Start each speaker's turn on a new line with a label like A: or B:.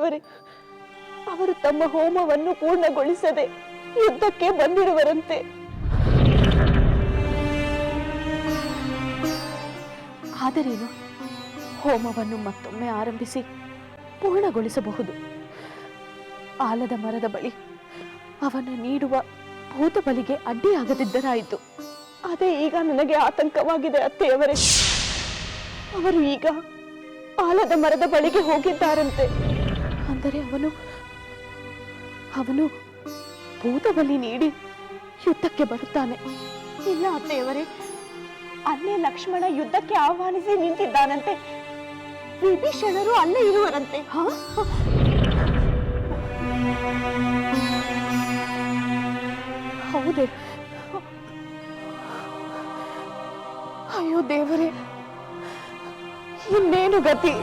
A: ಅತ್ತೆಯವರೇ, ಅವರು ತಮ್ಮ ಹೋಮವನ್ನು ಪೂರ್ಣಗೊಳಿಸದೆ ಯುದ್ಧಕ್ಕೆ ಬಂದಿರುವರಂತೆ. ಆದರೇನು, ಹೋಮವನ್ನು ಮತ್ತೊಮ್ಮೆ ಆರಂಭಿಸಿ ಪೂರ್ಣಗೊಳಿಸಬಹುದು. ಆಲದ ಮರದ ಬಳಿ ಅವನು ನೀಡುವ ಭೂತ ಬಲಿಗೆ ಅಡ್ಡಿಯಾಗದಿದ್ದರಾಯಿತು. ಅದೇ ಈಗ ನನಗೆ ಆತಂಕವಾಗಿದೆ ಅತ್ತೆಯವರೇ. ಅವರು ಈಗ ಆಲದ ಮರದ ಬಳಿಗೆ ಹೋಗಿದ್ದಾರಂತೆ. ಅಂದರೆ ಅವನು ಭೂತ ಬಲಿ ನೀಡಿ ಯುದ್ಧಕ್ಕೆ ಬರುತ್ತಾನೆ. ಇಲ್ಲ ಅತ್ತೆಯವರೇ, ಅಲ್ಲೇ ಲಕ್ಷ್ಮಣ ಯುದ್ಧಕ್ಕೆ ಆಹ್ವಾನಿಸಿ ನಿಂತಿದ್ದಾನಂತೆ. ವಿಭೀಷಣರು ಅಲ್ಲೇ ಇರುವರಂತೆ. ಹೌದೇ? ಅಯ್ಯೋ ದೇವರೇ, ಇನ್ನೇನು ಗತಿ?